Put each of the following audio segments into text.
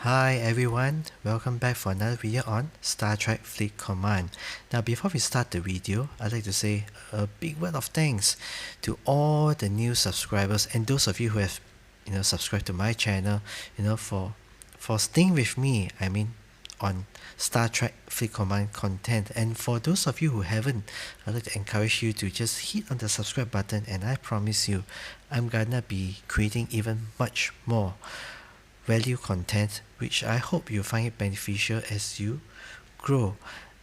Hi everyone, welcome back for another video on Star Trek Fleet Command. Now before we start the video, I'd like to say a big word of thanks to all the new subscribers and those of you who have subscribed to my channel, for staying with me, on Star Trek Fleet Command content. And for those of you who haven't, I'd like to encourage you to just hit on the subscribe button, and I promise you I'm gonna be creating even much more value content, which I hope you find it beneficial as you grow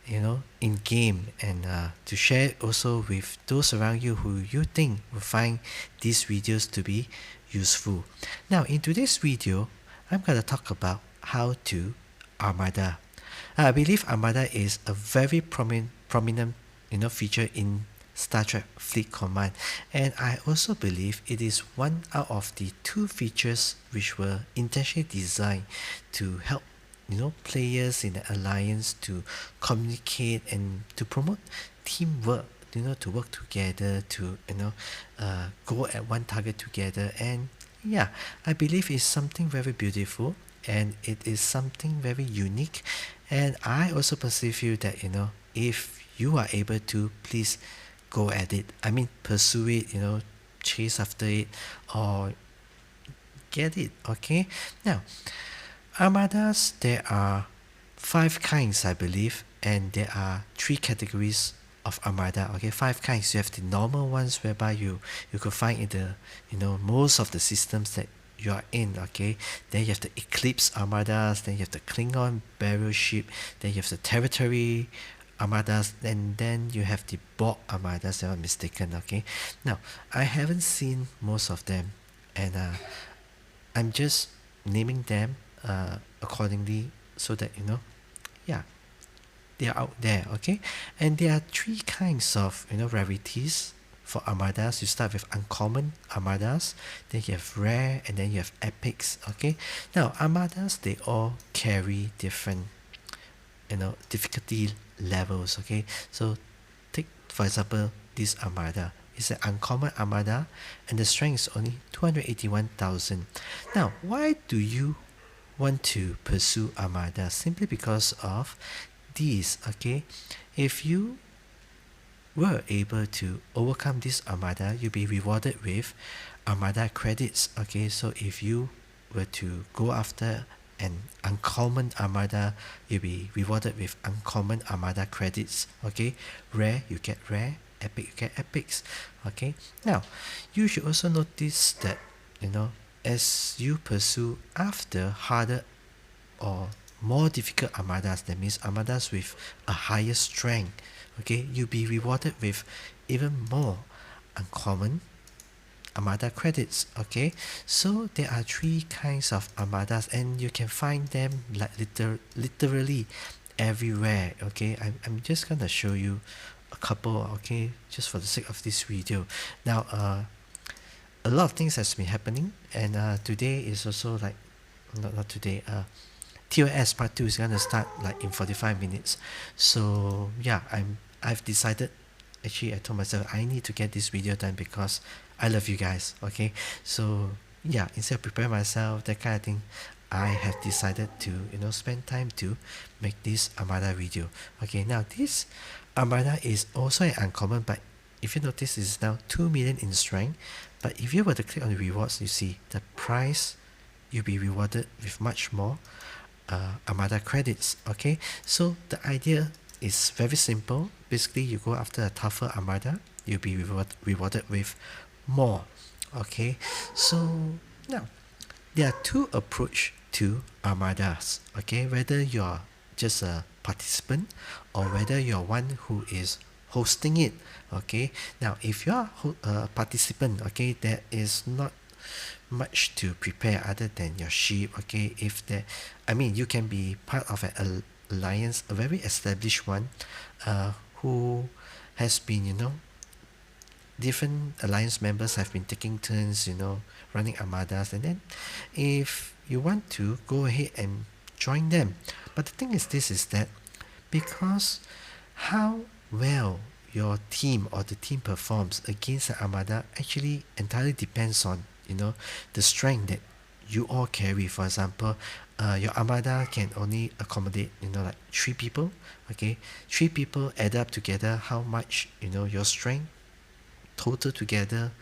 in game, and to share it also with those around you who you think will find these videos to be useful. Now in today's video, I'm going to talk about how to Armada. I believe Armada is a very prominent feature in Star Trek Fleet Command, and I also believe it is one out of the two features which were intentionally designed to help players in the alliance to communicate and to promote teamwork, to work together, to go at one target together. And yeah, I believe it's something very beautiful, and it is something very unique. And I also perceive you that if you are able to, please go at it. Pursue it, chase after it, or get it. Okay, now Armadas, there are 5 kinds, I believe, and there are 3 categories of Armada. Okay, 5 kinds. You have the normal ones whereby you could find in the most of the systems that you are in. Okay, then you have the Eclipse Armadas, then you have the Klingon Barrel Ship, then you have the Territory Armadas, and then you have the Borg Armadas, if I'm mistaken. Okay, now I haven't seen most of them, and I'm just naming them accordingly, so that yeah, they are out there. Okay, and there are 3 kinds of rarities for Armadas. You start with uncommon Armadas, then you have rare, and then you have epics. Okay, now Armadas, they all carry different difficulty levels. Okay, so take for example this Armada. It's an uncommon Armada, and the strength is only 281,000. Now why do you want to pursue Armada? Simply because of these. Okay, if you were able to overcome this Armada, you'll be rewarded with Armada credits. Okay, so if you were to go after an uncommon Armada, you'll be rewarded with uncommon Armada credits. Okay, rare, you get rare. Epic, you get epics. Okay, now you should also notice that as you pursue after harder or more difficult Armadas, that means Armadas with a higher strength, okay, you'll be rewarded with even more uncommon Armada credits. Okay, so there are 3 kinds of Armadas, and you can find them like literally everywhere. Okay, I'm just gonna show you a couple, okay, just for the sake of this video. Now a lot of things has been happening, and today is also like not today, TOS part 2 is gonna start like in 45 minutes. So yeah, I've decided, actually I told myself I need to get this video done because I love you guys. Okay, so yeah, instead of preparing myself, that kind of thing, I have decided to spend time to make this Armada video. Okay, now this Armada is also an uncommon, but if you notice, it's now 2 million in strength. But if you were to click on the rewards, you see the price, you'll be rewarded with much more Armada credits. Okay, so the idea is very simple. Basically, you go after a tougher Armada, you'll be rewarded with more. Okay, so now there are 2 approach to Armadas. Okay, whether you're just a participant or whether you're one who is hosting it. Okay, now if you are a participant, okay, there is not much to prepare other than your ship. Okay, if there, you can be part of an alliance, a very established one, who has been different alliance members have been taking turns running Armadas, and then if you want to, go ahead and join them. But the thing is, this is that because how well your team or the team performs against the Armada actually entirely depends on the strength that you all carry. For example, your Armada can only accommodate, like 3 people. Okay, 3 people add up together, how much, your strength total together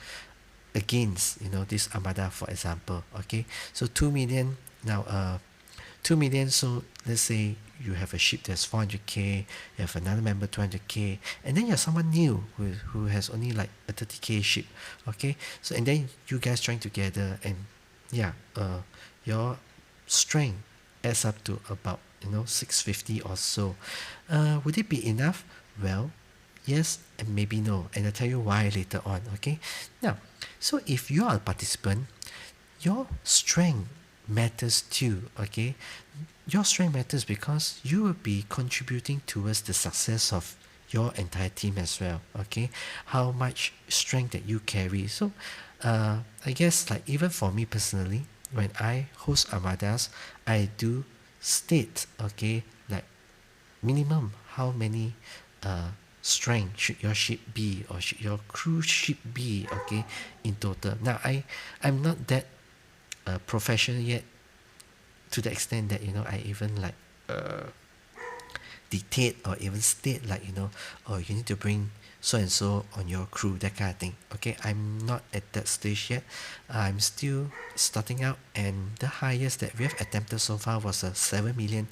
against, this Armada, for example. Okay, so 2 million. Now 2 million, so let's say you have a ship that's 400k, you have another member 200k, and then you have someone new who has only like a 30k ship. Okay, so and then you guys join together, and yeah, your strength adds up to about 650 or so. Would it be enough? Well, yes and maybe no, and I'll tell you why later on. Okay, now, so if you are a participant, your strength matters too. Okay, your strength matters because you will be contributing towards the success of your entire team as well. Okay, how much strength that you carry. So I guess, like, even for me personally, when I host Armadas, I do state, okay, like, minimum how many strength should your ship be, or should your cruise ship be, okay, in total. Now I'm not that professional yet, to the extent that I even like dictate or even state, like, oh, you need to bring so and so on your crew, that kind of thing. Okay, I'm not at that stage yet. I'm still starting out, and the highest that we have attempted so far was a 7 million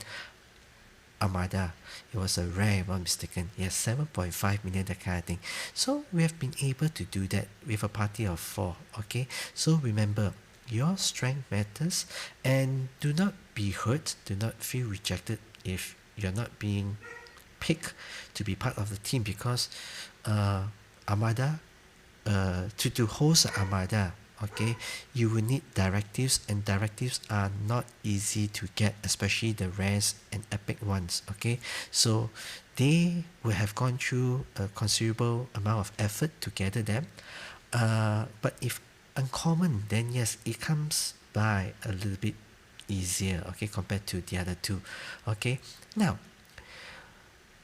Armada. It was a rare, if I'm not mistaken. Yes, 7.5 million, that kind of thing. So we have been able to do that with a party of 4. Okay, so remember, your strength matters, and do not be hurt, do not feel rejected if you're not being picked to be part of the team, because Armada, to host Armada, okay, you will need directives, and directives are not easy to get, especially the rares and epic ones. Okay, so they will have gone through a considerable amount of effort to gather them. But if uncommon, then yes, it comes by a little bit easier, okay, compared to the other two. Okay, now,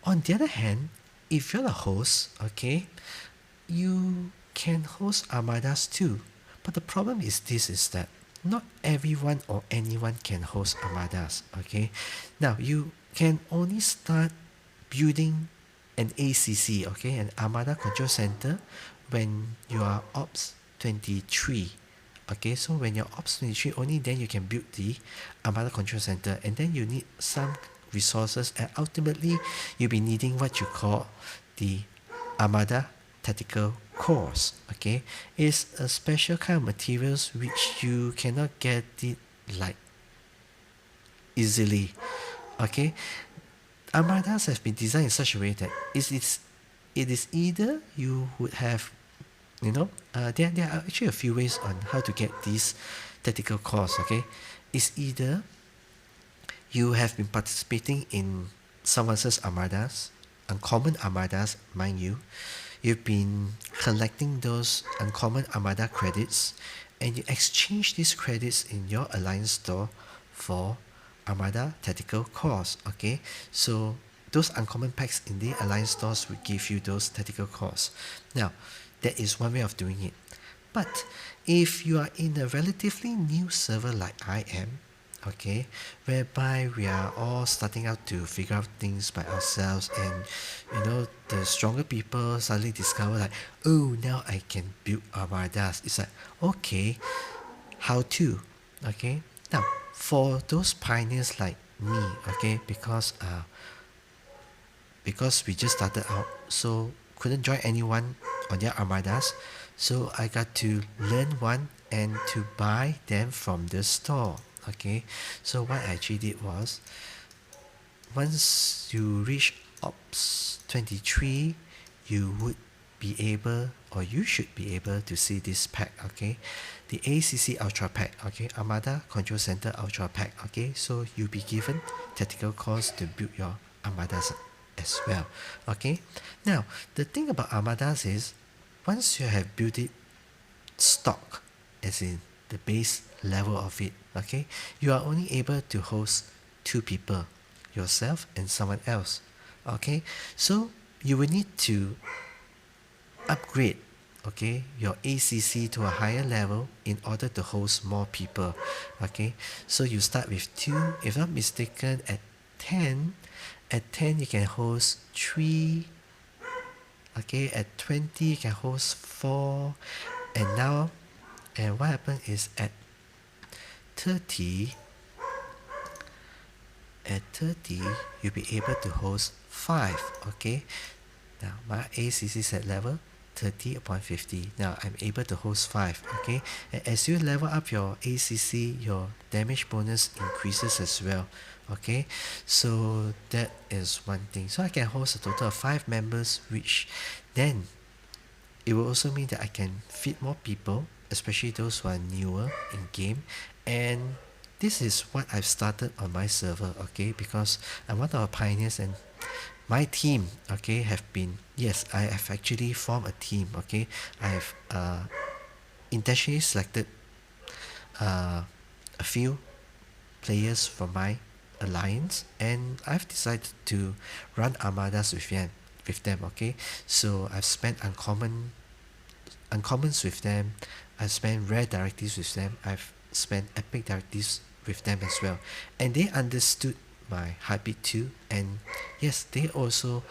on the other hand, if you're a host, okay, you can host Armadas too. But the problem is this, is that not everyone or anyone can host Armadas. Okay, now you can only start building an ACC, okay, an Armada Control Center, when you are Ops 23. Okay, so when you're Ops 23, only then you can build the Armada Control Center, and then you need some resources, and ultimately you'll be needing what you call the Armada Tactical Cores. Okay, it's a special kind of materials which you cannot get it like easily. Okay, Armadas have been designed in such a way that it is either you would have, there are actually a few ways on how to get these tactical cores. Okay, it's either you have been participating in someone else's Armadas, uncommon Armadas, mind you. You've been collecting those uncommon Armada credits, and you exchange these credits in your Alliance store for Armada Tactical Cores. Okay, so those uncommon packs in the Alliance stores will give you those tactical cores. Now, that is one way of doing it. But if you are in a relatively new server like I am, okay, whereby we are all starting out to figure out things by ourselves, and the stronger people suddenly discover, like, oh, now I can build Armadas. It's like, okay, how to? Okay, now, for those pioneers like me, okay, because we just started out, so couldn't join anyone on their Armadas, so I got to learn one and to buy them from the store. Okay, so what I actually did was, once you reach Ops 23, you would be able, or you should be able to see this pack. Okay, the ACC Ultra Pack. Okay, Armada Control Center Ultra Pack. Okay, so you'll be given tactical cores to build your Armadas as well. Okay, now the thing about Armadas is, once you have built it stock, as in the base level of it, okay, you are only able to host 2 people, yourself and someone else. Okay, so you will need to upgrade okay, your ACC to a higher level in order to host more people. Okay, so you start with 2, if not mistaken, at 10. At 10 you can host 3. Okay, at 20 you can host 4. And now, and what happened is at 30, you'll be able to host 5. Okay, now my ACC is at level 30 upon 50. Now I'm able to host 5. Okay, and as you level up your ACC, your damage bonus increases as well. Okay, so that is one thing. So I can host a total of 5 members, which then it will also mean that I can feed more people, especially those who are newer in game. And this is what I've started on my server, okay, because I'm one of the pioneers, and my team, okay, have been, yes, I have actually formed a team, okay. I've intentionally selected a few players from my alliance, and I've decided to run Armadas with them, okay. So I've spent uncommons with them, I've spent rare directives with them, I've spent epic directives with them as well, and they understood my heartbeat too. And yes, they also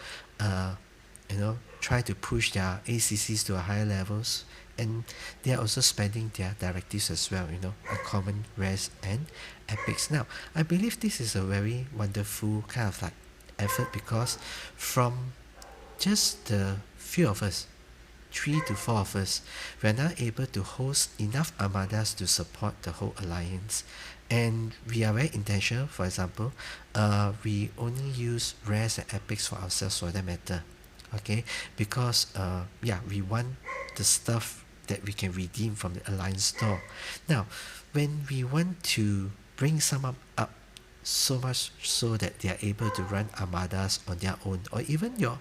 try to push their ACCs to a higher levels, and they are also spending their directives as well, uncommon, rares, and epics. Now I believe this is a very wonderful kind of like effort, because from just the few of us, 3 to 4 of us, we are now able to host enough armadas to support the whole alliance. And we are very intentional. For example, we only use rares and epics for ourselves, for that matter, okay, because we want the stuff that we can redeem from the alliance store. Now when we want to bring some up so much so that they are able to run armadas on their own, or even your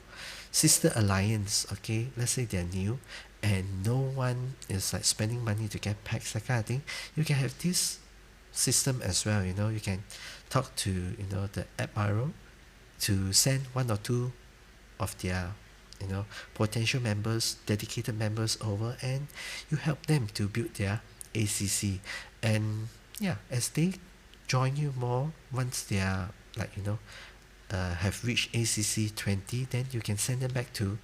sister alliance, okay, let's say they're new and no one is like spending money to get packs, that kind of thing, you can have this system as well. You can talk to the Admiral to send 1 or 2 of their potential members, dedicated members over, and you help them to build their ACC. And as they join you more, once they are like have reached ACC 20, then you can send them back to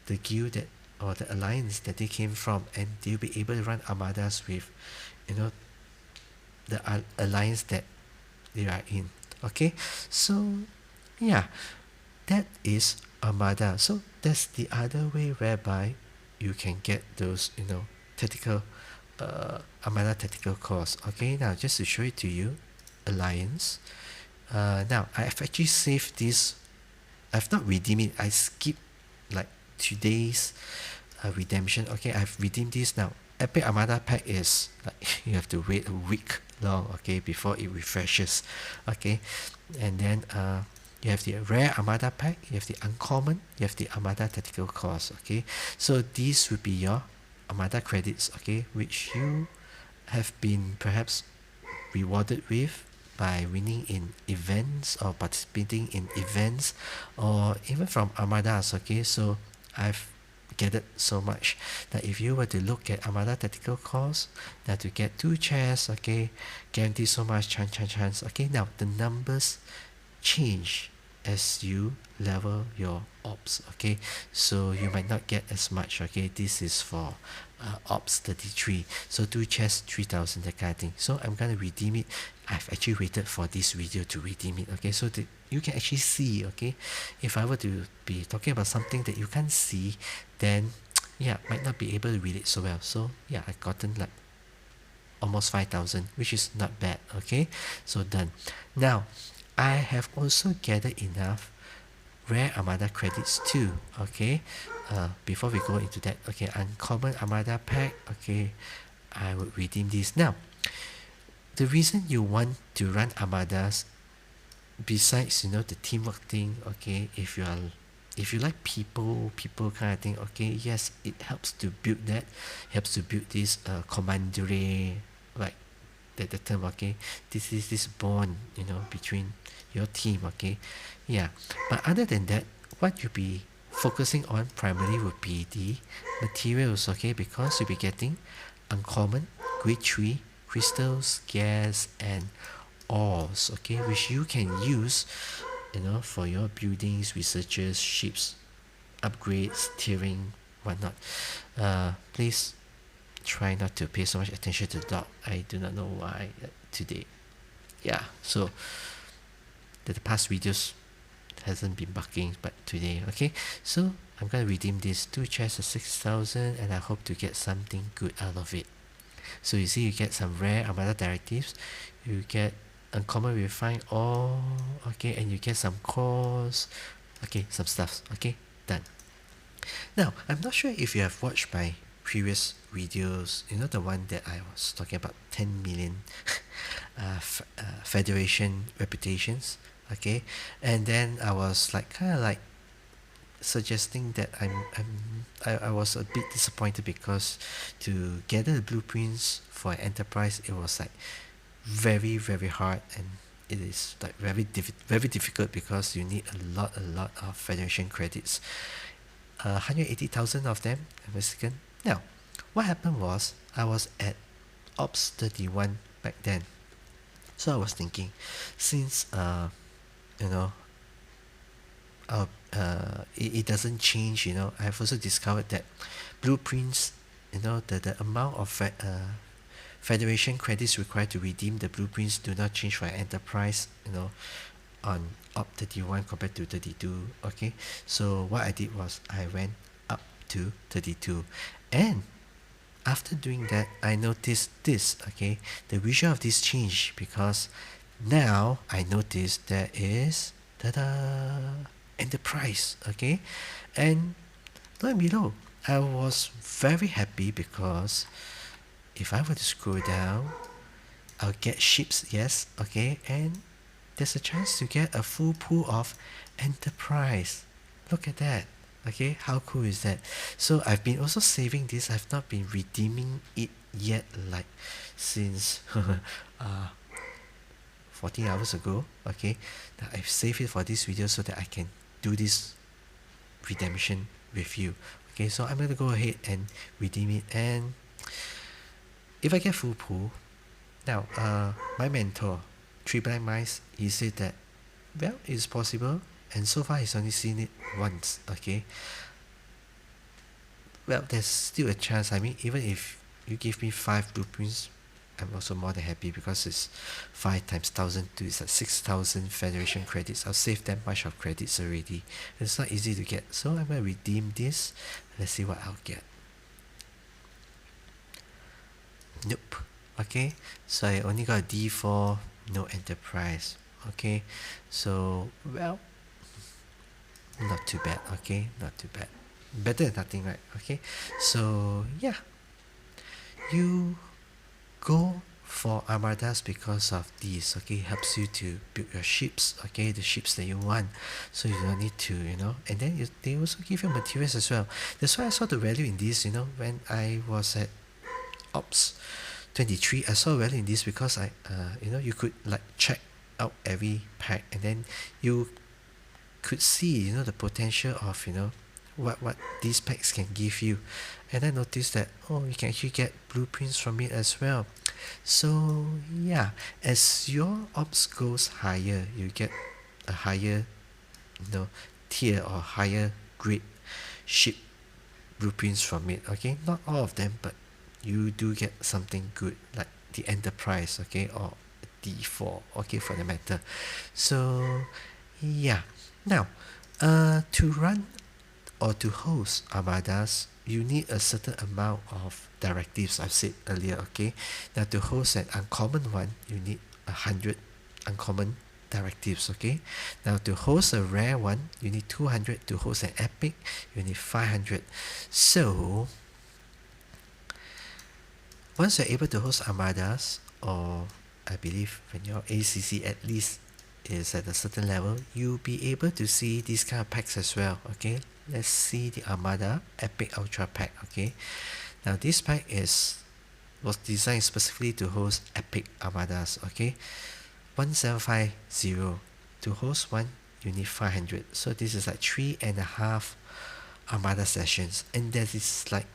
the guild that, or the alliance that they came from, and they'll be able to run armadas with the alliance that they are in. Okay, so that is Armada. So that's the other way whereby you can get those tactical Armada tactical cores. Okay, now just to show it to you, alliance. Now I have actually saved this. I've not redeemed it. I skipped like today's redemption. Okay, I've redeemed this now. Epic Armada pack is like you have to wait a week long, okay, before it refreshes. Okay, and then you have the rare Armada pack, you have the uncommon, you have the Armada tactical course. Okay, so these would be your Armada credits, okay, which you have been perhaps rewarded with by winning in events or participating in events, or even from Armadas. Okay, so I've gathered so much that if you were to look at Armada tactical course, that to get 2 chairs, okay, guarantee so much chance. Okay, now the numbers change as you level your ops. Okay, so you might not get as much. Okay, this is for ops 33, so 2 chests 3000, that kind of thing. So I'm gonna redeem it. I've actually waited for this video to redeem it. Okay, so that you can actually see. Okay, if I were to be talking about something that you can't see, then might not be able to read it so well. So I've gotten like almost 5000, which is not bad. Okay, so done. Now I have also gathered enough rare Armada credits too. Okay, before we go into that, okay, uncommon Armada pack. Okay, I would redeem this. Now the reason you want to run Armadas, besides the teamwork thing, okay, if you like people kind of thing, okay, yes, it helps to build that, helps to build this commandery, like the term. Okay, this is this bond between your team. Okay, but other than that, what you'll be focusing on primarily would be the materials, okay, because you'll be getting uncommon, grade 3, crystals, gas, and ores, okay, which you can use, for your buildings, researches, ships, upgrades, tiering, whatnot. Please try not to pay so much attention to the dog. I do not know why today. Yeah, so the past videos hasn't been barking, but today, okay. So I'm gonna redeem these 2 chests at 6,000, and I hope to get something good out of it. So you see, you get some rare Armada directives, you get uncommon refined ore, okay, and you get some cores, okay, some stuffs, okay, done. Now, I'm not sure if you have watched my previous videos, the one that I was talking about 10 million Federation reputations, okay, and then I was like kind of like suggesting that I was a bit disappointed because to gather the blueprints for an enterprise, it was like very very hard, and it is like very difficult because you need a lot of Federation credits, 180,000 of them, if I'm mistaken. Now, what happened was I was at Ops 31 back then, so I was thinking, since you know it doesn't change, I've also discovered that blueprints, the amount of Federation credits required to redeem the blueprints do not change for enterprise, on up 31 compared to 32, okay. So what I did was I went up to 32, and after doing that I noticed this, okay, the visual of this change, because now I noticed there is enterprise, okay, and lo and below, I was very happy because if I were to scroll down, I'll get ships, yes, okay, and there's a chance to get a full pool of enterprise. Look at that, okay, how cool is that? So I've been also saving this. I've not been redeeming it yet, like since 14 hours ago, okay. Now I've saved it for this video so that I can do this redemption with you, okay. So I'm gonna go ahead and redeem it, and if I get full pool, now my mentor 3 Blind Mice, he said that, well, it's possible, and so far he's only seen it once, okay. Well, there's still a chance. I mean, even if you give me 5 blueprints, I'm also more than happy, because it's 5 times 1,002, it's like 6,000 Federation credits. I'll save that much of credits already. It's not easy to get, so I'm gonna redeem this. Let's see what I'll get. Nope. Okay, so I only got a D4, no enterprise. Okay, so, well, not too bad, okay, not too bad. Better than nothing, right? Okay, so yeah, you go for Armadas because of these, okay. Helps you to build your ships, okay, the ships that you want, so you don't need to, and then they also give you materials as well. That's why I saw the value in this, when I was at Ops 23, I saw value in this because I you could like check out every pack, and then you could see, the potential of, what these packs can give you. And I noticed that, oh, you can actually get blueprints from it as well. So yeah, as your ops goes higher, you get a higher tier or higher grade ship blueprints from it, okay. Not all of them, but you do get something good, like the enterprise, okay, or D4, okay, for the matter. So yeah, now to run or to host Armadas, you need a certain amount of directives, I've said earlier, okay. Now to host an uncommon one, you need 100 uncommon directives, okay. Now to host a rare one, you need 200. To host an epic, you need 500. So once you're able to host Armadas, or I believe when your ACC at least is at a certain level, you'll be able to see these kind of packs as well, okay. Let's see the Armada Epic Ultra Pack, okay. Now this pack was designed specifically to host Epic Armadas, okay. 1750. To host one, you need 500. So this is like 3.5 Armada sessions, and there is like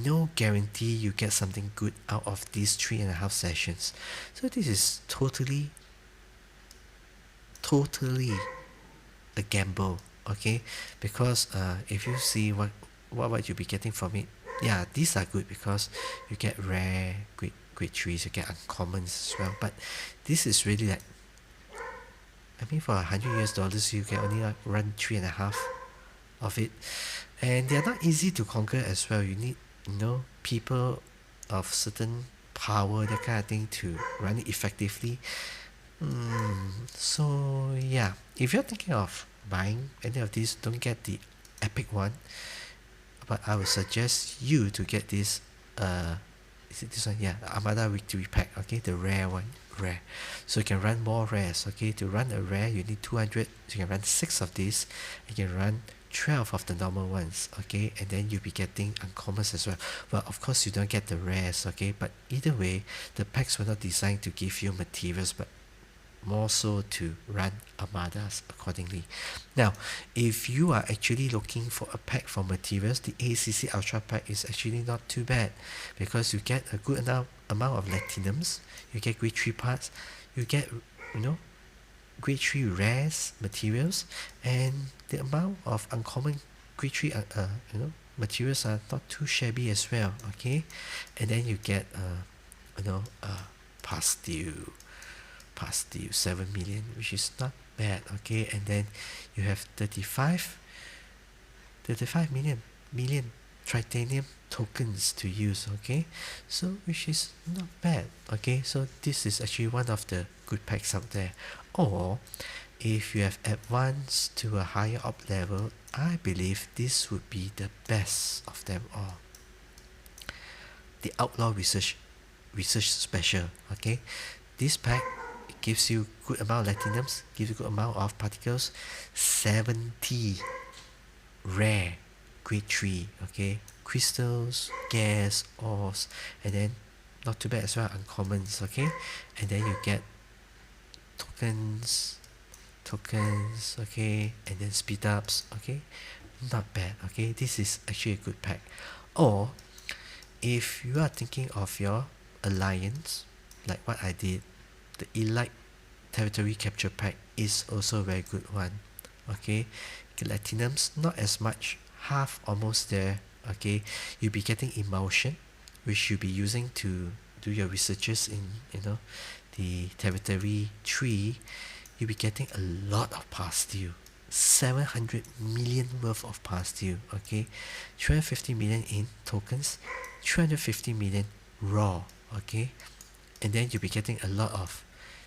no guarantee you get something good out of these 3.5 sessions. So this is totally a gamble, okay? Because if you see what you'll be getting from it, yeah, these are good because you get rare great trees, you get uncommons as well. But this is really like, I mean, for $100 you can only like run 3.5 of it, and they're not easy to conquer as well. You need, people of certain power, that kind of thing, to run it effectively. So yeah, if you're thinking of buying any of these, don't get the epic one, but I would suggest you to get this. Is it this one? Yeah, the Armada Victory Pack. Okay, the rare one, rare. So you can run more rares. Okay, to run a rare, you need 200. So you can run 6 of these. You can run 12 of the normal ones. Okay, and then you'll be getting uncommons as well. Well, of course you don't get the rares. Okay, but either way, the packs were not designed to give you materials, but more so to run Armadas accordingly. Now, if you are actually looking for a pack for materials, the ACC Ultra Pack is actually not too bad, because you get a good amount of Latinums, you get grade 3 parts, you get, grade 3 rares materials, and the amount of uncommon grade 3 materials are not too shabby as well, okay? And then you get past due 7 million, which is not bad, okay? And then you have 35 million titanium tokens to use, okay? So which is not bad, okay? So this is actually one of the good packs out there. Or if you have advanced to a higher up level, I believe this would be the best of them all. The Outlaw Research Special, okay? This pack gives you good amount of Latinums, gives you good amount of particles, 70 rare grade 3, okay, crystals, gas, ores, and then not too bad as well, uncommons, okay, and then you get tokens, okay, and then speed ups, okay, not bad, okay, this is actually a good pack. Or if you are thinking of your alliance, like what I did, the Elite Territory Capture Pack is also a very good one, okay? Platinums, not as much, half almost there, okay? You'll be getting Emulsion, which you'll be using to do your researches in, the Territory tree. You'll be getting a lot of past due, 700 million worth of past due, okay? 250 million in tokens, 250 million raw, okay? And then you'll be getting a lot of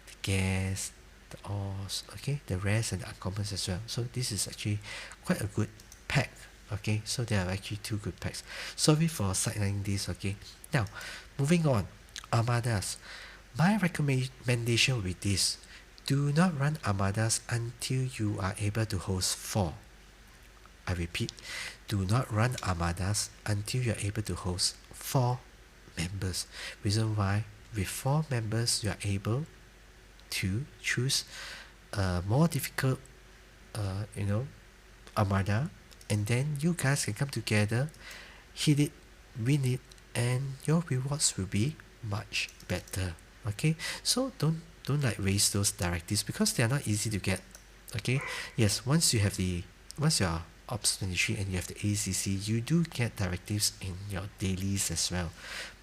the gas, the ores, okay, the rares and the uncommons as well. So this is actually quite a good pack, okay? So there are actually 2 good packs. Sorry for sidelining this, okay? Now, moving on, Armadas. My recommendation with this, do not run Armadas until you are able to host 4. I repeat, do not run Armadas until you are able to host 4 members. Reason why, with 4 members you are able to choose a more difficult Armada, and then you guys can come together, hit it, win it, and your rewards will be much better, okay? So don't like waste those directives, because they are not easy to get, okay? Yes, once you are Ops 23 and you have the ACC, you do get directives in your dailies as well,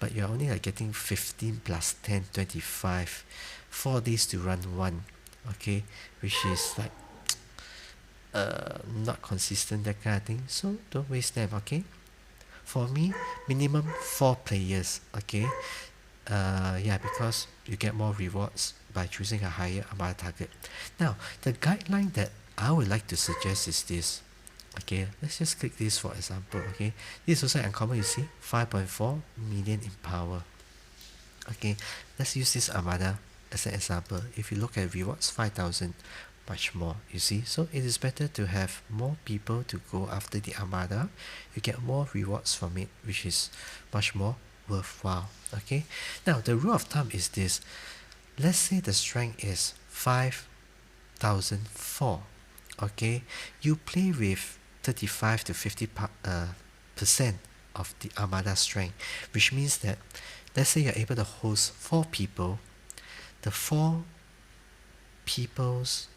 but you're only like getting 15 plus 10, 25, 4 days to run one, okay, which is like not consistent, that kind of thing. So don't waste them, okay? For me, minimum 4 players, okay? Yeah, because you get more rewards by choosing a higher Armada target. Now, the guideline that I would like to suggest is this. Okay, let's just click this for example, okay? This is also uncommon, you see, 5.4 million in power. Okay, let's use this Armada as an example. If you look at rewards, 5,000, much more, you see? So it is better to have more people to go after the Armada. You get more rewards from it, which is much more worthwhile, okay? Now, the rule of thumb is this. Let's say the strength is 5,004. okay, you play with 35 to 50% of the Armada strength, which means that let's say you're able to host 4 people, the 4 people's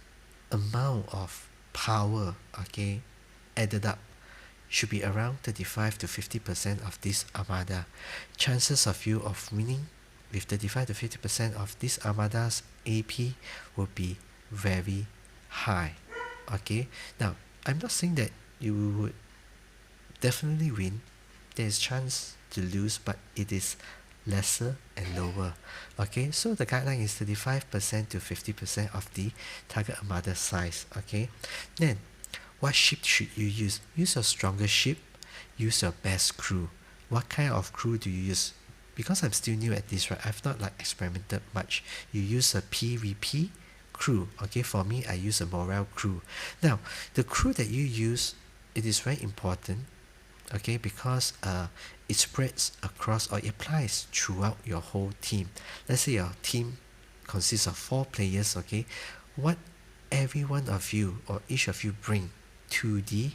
amount of power, okay, added up should be around 35 to 50% of this Armada. Chances of you of winning with 35 to 50% of this Armada's AP will be very high. Okay, now I'm not saying that you would definitely win. There's chance to lose, but it is lesser and lower. Okay, so the guideline is 35% to 50% of the target Armada size. Okay, then what ship should you use? Use your strongest ship, use your best crew. What kind of crew do you use? Because I'm still new at this, right? I've not like experimented much. You use a PvP crew. Okay, for me, I use a morale crew. Now, the crew that you use, it is very important, okay, because it spreads across or it applies throughout your whole team. Let's say your team consists of 4 players, okay, what every one of you or each of you bring to the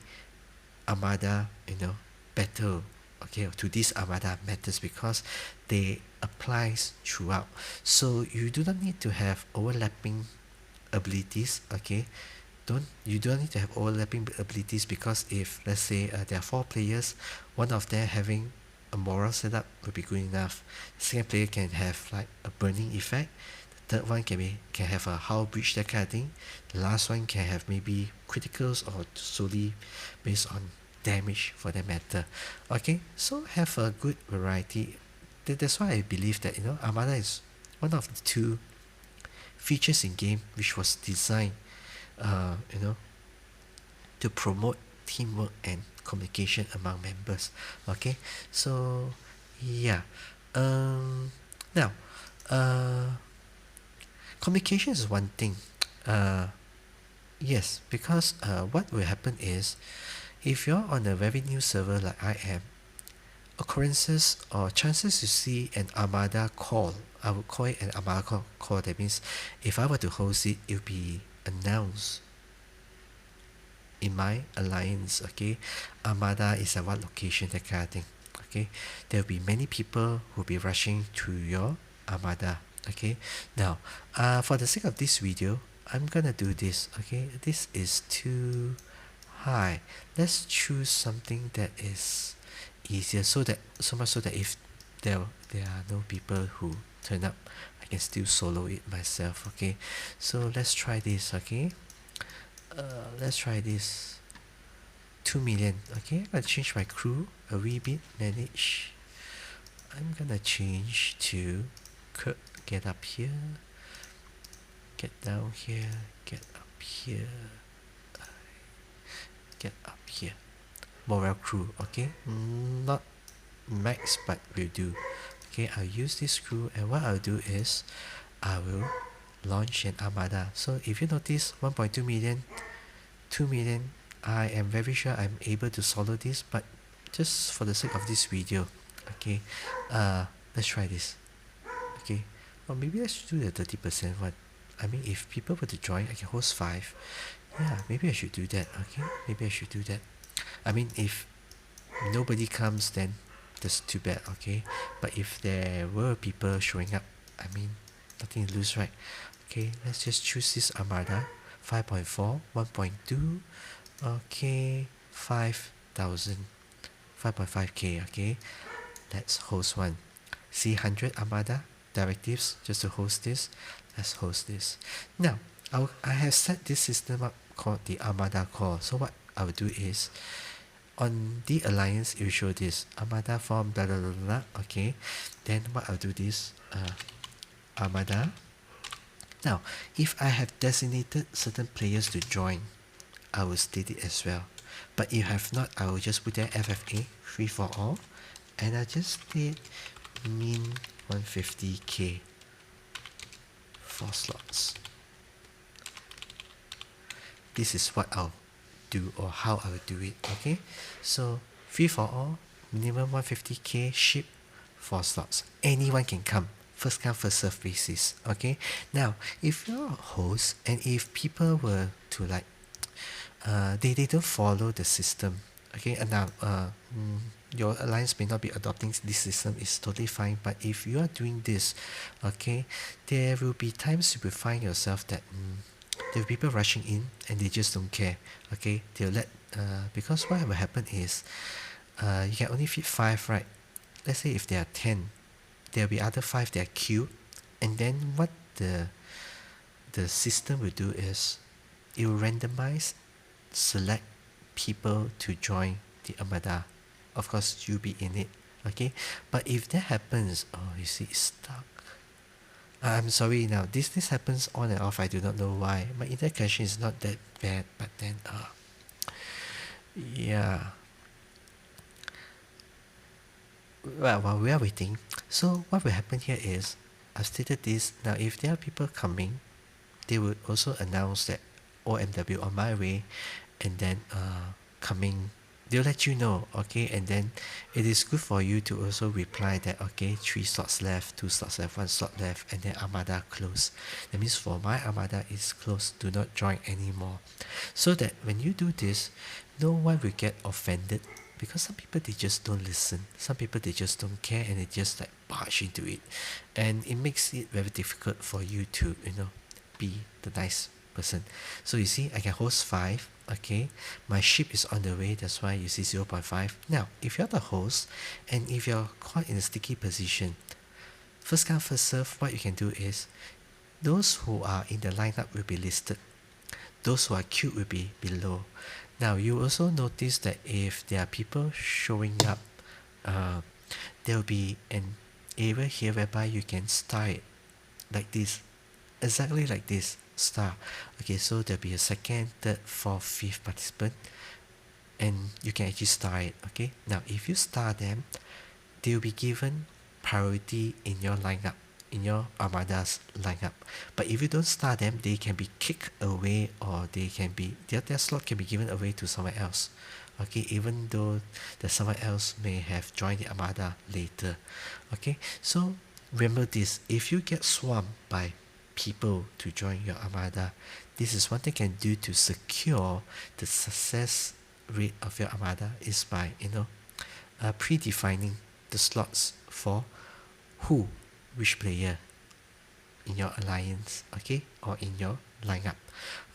Armada, battle, okay, to this Armada matters because they applies throughout. So you do not need to have overlapping abilities, okay. You don't need to have overlapping abilities, because if let's say there are 4 players, one of them having a moral setup will be good enough. The second player can have like a burning effect. The third one can have a hull breach, that kind of thing. The last one can have maybe criticals or solely based on damage for that matter. Okay, so have a good variety. That's why I believe that Armada is one of the 2 features in game which was designed to promote teamwork and communication among members. Okay, so yeah, now communication is one thing. Yes, because what will happen is, if you're on a very new server like I am, occurrences or chances to see an Armada call, I would call it an Armada call. That means if I were to host it, it will be announced in my alliance, okay, Armada is at what location, that kind of thing. Okay, there will be many people who will be rushing to your Armada. Okay, now for the sake of this video, I'm gonna do this. Okay, this is too high. Let's choose something that is easier, so much so that if there are no people who turn up, I can still solo it myself. Okay, so let's try this. Okay, let's try this. 2 million. Okay, I'll change my crew a wee bit. Manage. I'm gonna change to Kirk. Get up here, get down here, get up here, get up here. Morale crew. Okay, not max, but will do. Okay, I'll use this crew, and what I'll do is I will launch an Armada. So if you notice, 1.2 million, 2 million, I am very sure I'm able to solo this, but just for the sake of this video, okay, let's try this. Okay, or maybe let's do the 30% one. I mean, if people were to join, I can host 5. Yeah, maybe I should do that. Okay, maybe I should do that. I mean, if nobody comes, then that's too bad. Okay, but if there were people showing up, I mean, nothing to lose, right? Okay, let's just choose this Armada. 5.4, 1.2, okay, 5,000, 5.5k. Okay, let's host one. C100 Armada directives just to host this. Let's host this. Now I have set this system up called the Armada call. So what I will do is, on the alliance it will show this Armada form blah blah blah blah. Okay, then what I'll do this Armada. Now if I have designated certain players to join, I will state it as well. But if I have not, I will just put there FFA, free for all, and I just state min 150k, 4 slots. This is what I'll do, or how I will do it. Okay, so free for all, minimum 150k, ship, 4 slots. Anyone can come, first come first serve basis. Okay, now if you're a host and if people were to like they don't follow the system. Okay, and now your alliance may not be adopting this system, is totally fine. But if you are doing this, okay, there will be times you will find yourself that there will be people rushing in and they just don't care. Okay, they'll let because what will happen is you can only fit 5, right? Let's say if there are 10, there will be other 5 that are queued, and then what the system will do is it will randomize, select people to join the Armada. Of course, you'll be in it, okay? But if that happens, oh, you see, it's stuck. I'm sorry now, this happens on and off, I do not know why. My internet connection is not that bad, but then, yeah. Well, while we are waiting, so what will happen here is, I've stated this, now if there are people coming, they would also announce that OMW on my way, and then coming, they'll let you know, okay? And then it is good for you to also reply that, okay, 3 slots left, 2 slots left, 1 slot left, and then Armada closed. That means for my Armada is closed, do not join anymore. So that when you do this, no one will get offended, because some people they just don't listen, some people they just don't care, and they just like barge into it, and it makes it very difficult for you to be the nice person. So you see, I can host 5, okay, my ship is on the way, that's why you see 0.5. Now if you're the host and if you're caught in a sticky position, first come first serve, what you can do is those who are in the lineup will be listed, those who are queued will be below. Now you also notice that if there are people showing up, there will be an area here whereby you can start it like this, exactly like this, star. Okay, so there'll be a second, third, fourth, fifth participant, and you can actually star it. Okay, now if you star them, they will be given priority in your lineup, in your Armadas lineup. But if you don't star them, they can be kicked away, or they can be their slot can be given away to someone else. Okay, even though that someone else may have joined the Armada later. Okay, so remember this, if you get swarmed by people to join your Armada, this is one thing you can do to secure the success rate of your Armada, is by predefining the slots for which player in your alliance, okay, or in your lineup.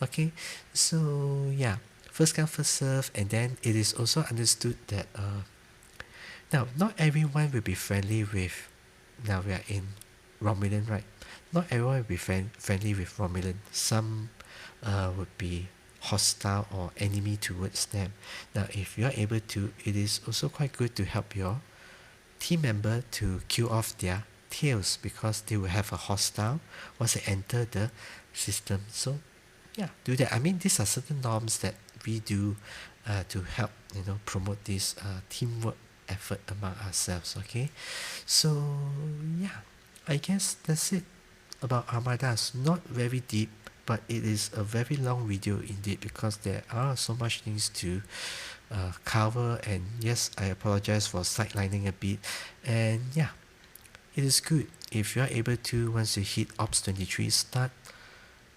Okay, so yeah, first come first serve. And then it is also understood that now not everyone will be friendly with, now we are in Romulan, right? Not everyone will be friendly with Romulan. Some would be hostile or enemy towards them. Now if you are able to, it is also quite good to help your team member to kill off their tails, because they will have a hostile once they enter the system. So yeah, do that. I mean, these are certain norms that we do to help promote this teamwork effort among ourselves. Okay, so yeah, I guess that's it about Armadas. Not very deep, but it is a very long video indeed, because there are so much things to cover. And yes, I apologize for sidelining a bit. And yeah, it is good if you are able to, once you hit Ops 23, start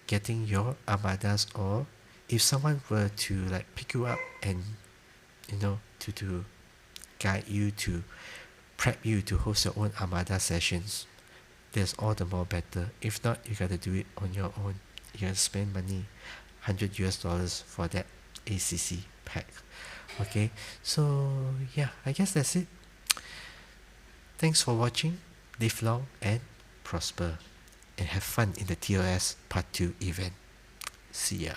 getting your Armadas, or if someone were to like pick you up and to guide you, to prep you to host your own Armada sessions, there's all the more better. If not, you gotta do it on your own. You gotta spend money, $100 for that ACC pack. Okay, so yeah, I guess that's it. Thanks for watching. Live long and prosper, and have fun in the TOS Part 2 event. See ya.